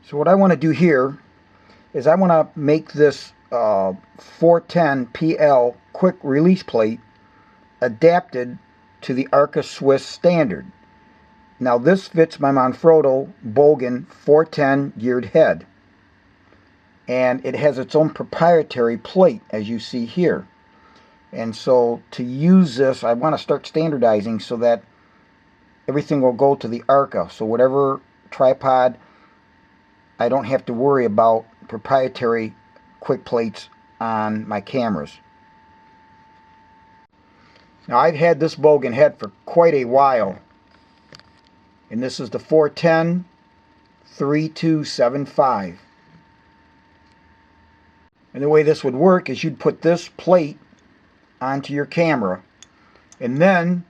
So what I want to do here is I want to make this 410 PL quick release plate adapted to the Arca-Swiss standard. Now this fits my Manfrotto Bogen 410 geared head, and it has its own proprietary plate as you see here. And so to use this, I want to start standardizing so that everything will go to the Arca. So whatever tripod, I don't have to worry about proprietary quick plates on my cameras. Now I've had this Bogen head for quite a while, and this is the 410 3275. And the way this would work is you'd put this plate onto your camera, and then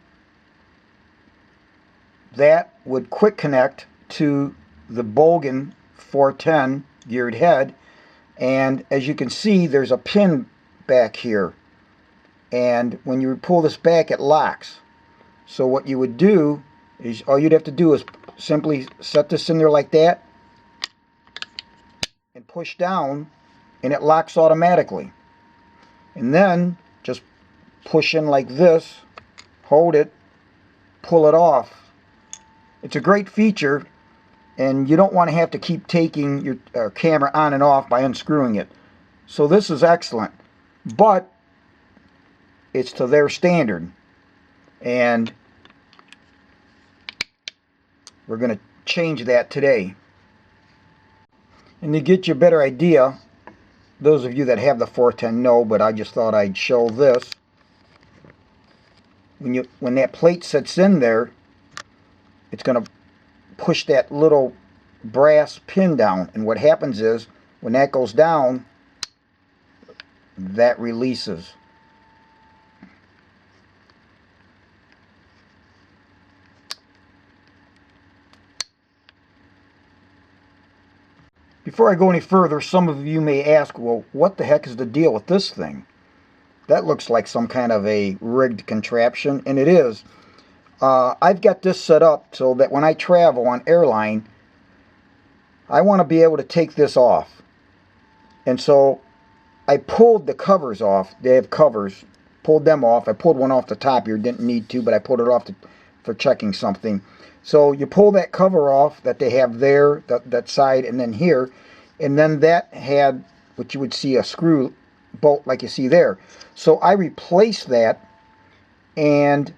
that would quick connect to the Bogen 410 geared head. And as you can see, there's a pin back here, and when you pull this back, it locks. So what you would do is, all you'd have to do is simply set this in there like that and push down, and it locks automatically. And then just push in like this, hold it, pull it off. It's a great feature, and you don't want to have to keep taking your camera on and off by unscrewing it. So this is excellent, but it's to their standard, and we're going to change that today. And to get you a better idea, those of you that have the 410 know, but I just thought I'd show this. When that plate sits in there, it's going to push that little brass pin down, and what happens is when that goes down, that releases. Before I go any further, some of you may ask, well, what the heck is the deal with this thing? That looks like some kind of a rigged contraption, and it is. I've got this set up so that when I travel on airline, I want to be able to take this off. And so I pulled the covers off. They have covers. Pulled them off. I pulled one off the top here. Didn't need to, but I pulled it off for checking something. So you pull that cover off that they have there, that side, and then here. And then that had what you would see a screw bolt like you see there. So I replaced that and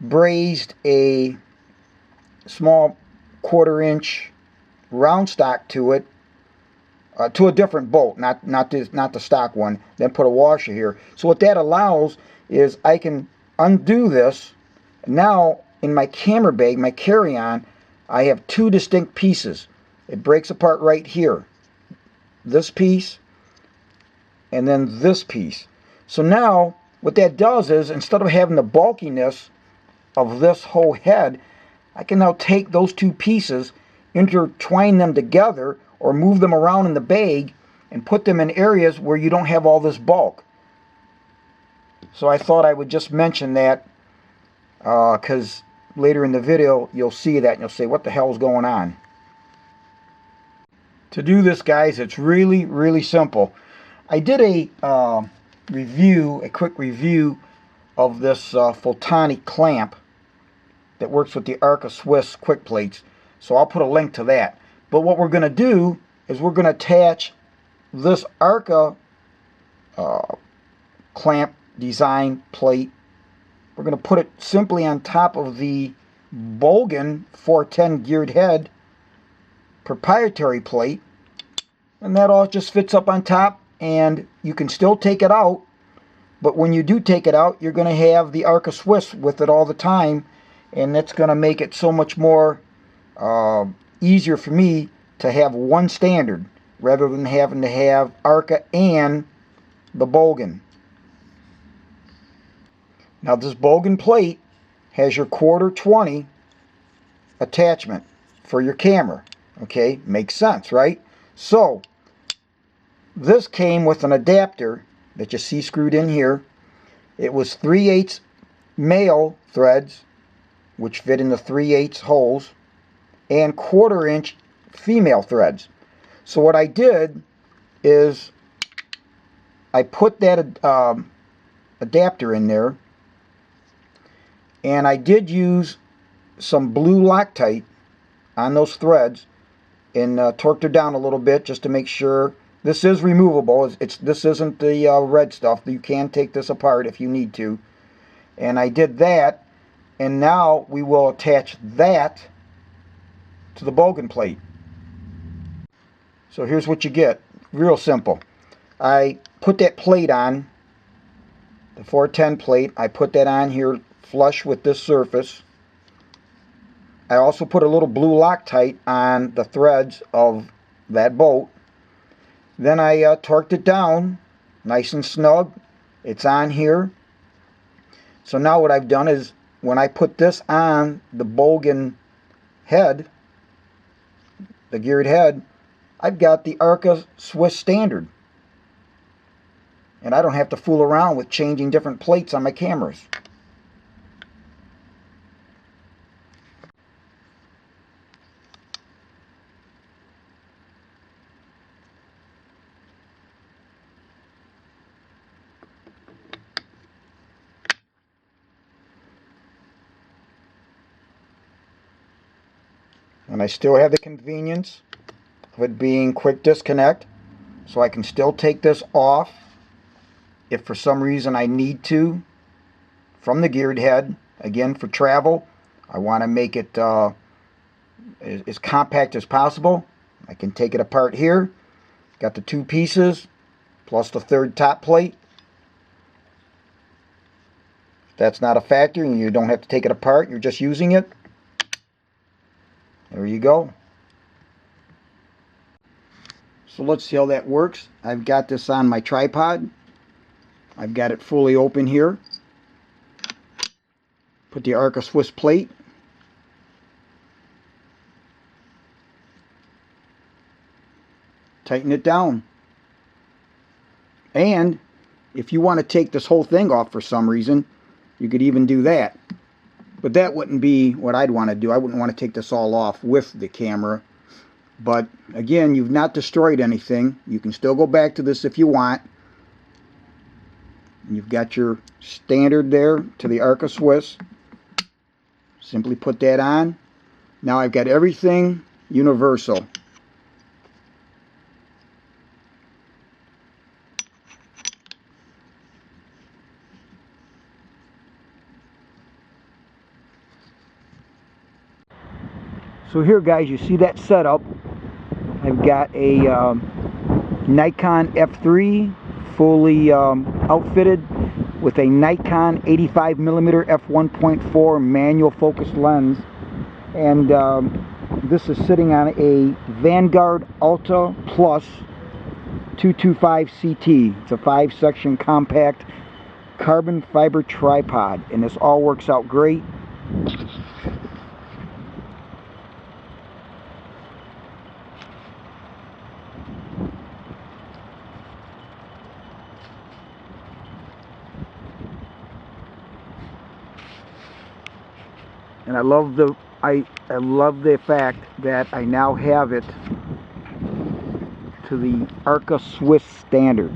brazed a small 1/4-inch round stock to it, to a different bolt, not the stock one. Then put a washer here. So what that allows is I can undo this. Now in my camera bag, my carry-on, I have two distinct pieces. It breaks apart right here. This piece and then this piece. So now what that does is, instead of having the bulkiness of this whole head, I can now take those two pieces, intertwine them together, or move them around in the bag and put them in areas where you don't have all this bulk. So I thought I would just mention that, because later in the video you'll see that and you'll say, what the hell is going on? To do this, guys, it's really, really simple. I did a quick review of this photonic clamp that works with the Arca-Swiss quick plates, so I'll put a link to that. But what we're going to do is we're going to attach this Arca clamp design plate. We're going to put it simply on top of the Bogen 410 geared head proprietary plate, and that all just fits up on top, and you can still take it out, but when you do take it out, you're going to have the Arca-Swiss with it all the time, and that's going to make it so much more easier for me to have one standard rather than having to have Arca and the Bogen. Now this Bogen plate has your 1/4 attachment for your camera. Okay, makes sense, right? So this came with an adapter that you see screwed in here. It was 3/8 male threads, which fit in the 3/8 holes, and 1/4-inch female threads. So what I did is I put that adapter in there, and I did use some blue Loctite on those threads and torqued her down a little bit just to make sure. This is removable. This isn't the red stuff. You can take this apart if you need to. And I did that, and now we will attach that to the bogan plate. So here's what you get. Real simple. I put that plate on, the 410 plate. I put that on here flush with this surface. I also put a little blue Loctite on the threads of that boat. Then I torqued it down nice and snug. It's on here. So now what I've done is when I put this on the bogan head, the geared head, I've got the Arca-Swiss standard. And I don't have to fool around with changing different plates on my cameras. And I still have the convenience of it being quick disconnect, so I can still take this off if for some reason I need to from the geared head. Again, for travel, I want to make it as compact as possible. I can take it apart here. Got the two pieces plus the third top plate. If that's not a factor and you don't have to take it apart, you're just using it, there you go. So let's see how that works. I've got this on my tripod. I've got it fully open here. Put the Arca-Swiss plate. Tighten it down. And if you want to take this whole thing off for some reason, you could even do that. But that wouldn't be what I'd want to do. I wouldn't want to take this all off with the camera. But again, you've not destroyed anything. You can still go back to this if you want. You've got your standard there to the Arca-Swiss. Simply put that on. Now I've got everything universal. So here, guys, you see that setup. I've got a Nikon F3 fully outfitted with a Nikon 85mm f1.4 manual focus lens, and this is sitting on a Vanguard Ultra Plus 225 CT. It's a 5-section compact carbon fiber tripod, and this all works out great. And I love the fact that I now have it to the Arca-Swiss standard.